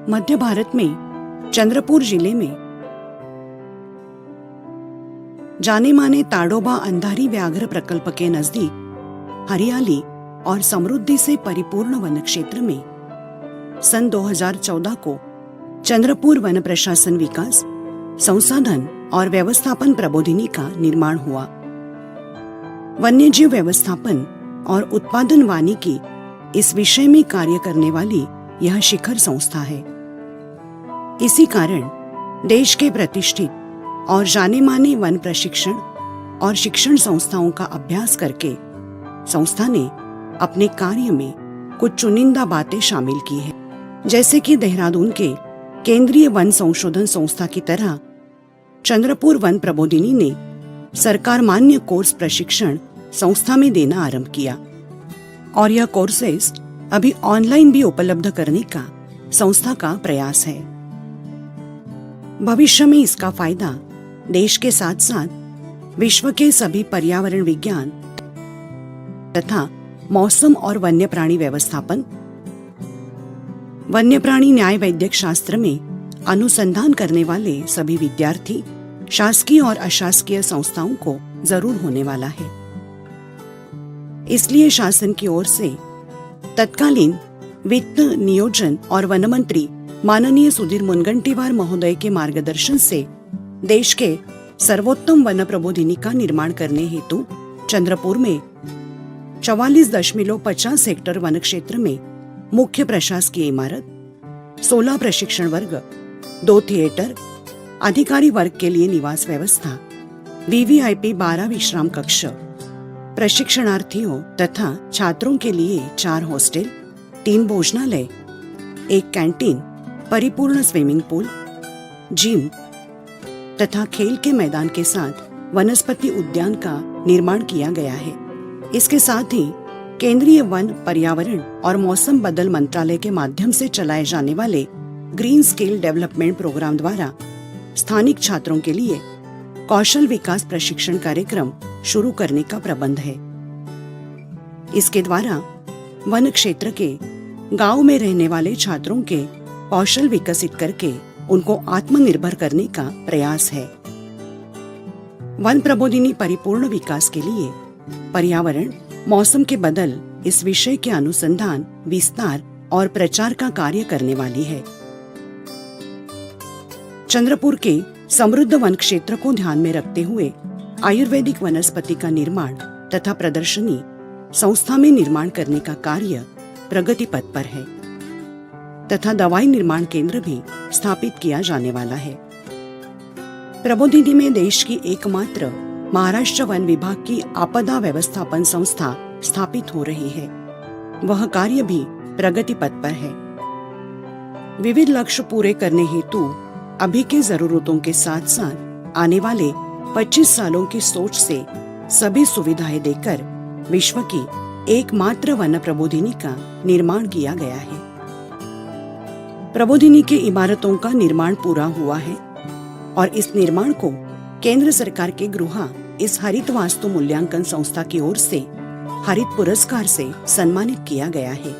मध्य भारत में चंद्रपुर जिले में जाने माने ताडोबा अंधारी व्याघ्र प्रकल्प के नजदीक हरियाली और समृद्धि से परिपूर्ण वन क्षेत्र में सन 2014 को चंद्रपुर वन प्रशासन विकास, संसाधन और व्यवस्थापन प्रबोधिनी का निर्माण हुआ। वन्यजीव व्यवस्थापन और उत्पादन वानिकी इस विषय में कार्य करने वाली यह शिखर संस्था है। इसी कारण देश के प्रतिष्ठित और जाने माने वन प्रशिक्षण और शिक्षण संस्थाओं का अभ्यास करके संस्था ने अपने कार्य में कुछ चुनिंदा बातें शामिल की है, जैसे कि देहरादून के केंद्रीय वन संशोधन संस्था की तरह चंद्रपुर वन प्रबोधिनी ने सरकार मान्य कोर्स प्रशिक्षण संस्था में देना आरंभ किया और यह कोर्सेस अभी ऑनलाइन भी उपलब्ध करने का संस्था का प्रयास है। भविष्य में इसका फायदा देश के साथ साथ विश्व के सभी पर्यावरण विज्ञान तथा मौसम और वन्य प्राणी व्यवस्थापन, वन्य प्राणी न्याय वैद्यक शास्त्र में अनुसंधान करने वाले सभी विद्यार्थी, शासकीय और अशासकीय संस्थाओं को जरूर होने वाला है। इसलिए शासन की ओर से तत्कालीन वित्त, नियोजन और वन मंत्री माननीय सुधीर मुनगंटीवार महोदय के मार्गदर्शन से देश के सर्वोत्तम वन प्रबोधिनी का निर्माण करने हेतु चंद्रपुर में 44.50 हेक्टेयर वन क्षेत्र में मुख्य प्रशासकीय इमारत, 16 प्रशिक्षण वर्ग, 2 थिएटर, अधिकारी वर्ग के लिए निवास व्यवस्था, VVIP 12 विश्राम कक्ष, प्रशिक्षणार्थियों तथा छात्रों के लिए 4 हॉस्टल, 3 भोजनालय, 1 कैंटीन, परिपूर्ण स्विमिंग पूल, जिम तथा खेल के मैदान के साथ वनस्पति उद्यान का निर्माण किया गया है। इसके साथ ही केंद्रीय वन, पर्यावरण और मौसम बदल मंत्रालय के माध्यम से चलाए जाने वाले ग्रीन स्किल डेवलपमेंट प्रोग्राम द्वारा स्थानिक छात्रों के लिए कौशल विकास प्रशिक्षण कार्यक्रम शुरू करने का प्रबंध है। इसके द्वारा वन क्षेत्र के गांव में रहने वाले छात्रों के कौशल विकसित करके उनको आत्मनिर्भर करने का प्रयास है। वन प्रबोधिनी परिपूर्ण विकास के लिए पर्यावरण, मौसम के बदल इस विषय के अनुसंधान, विस्तार और प्रचार का कार्य करने वाली है। चंद्रपुर के समृद्ध वन क्षेत्र को ध्यान में रखते हुए आयुर्वेदिक वनस्पति का निर्माण तथा प्रदर्शनी संस्था में निर्माण करने का कार्य प्रगति पथ पर है तथा दवाई निर्माण केंद्र भी स्थापित किया जाने वाला है। प्रबोधिनी में देश की एकमात्र महाराष्ट्र वन विभाग की आपदा व्यवस्थापन संस्था स्थापित हो रही है। वह कार्य भी प्रगति पथ पर है। विविध लक्ष्य पूरे करने हेतु अभी के जरूरतों के साथ साथ आने वाले 25 सालों की सोच से सभी सुविधाएं देकर विश्व की एकमात्र वन प्रबोधिनी का निर्माण किया गया है। प्रबोधिनी के इमारतों का निर्माण पूरा हुआ है और इस निर्माण को केंद्र सरकार के गृह इस हरित वास्तु मूल्यांकन संस्था की ओर से हरित पुरस्कार से सम्मानित किया गया है।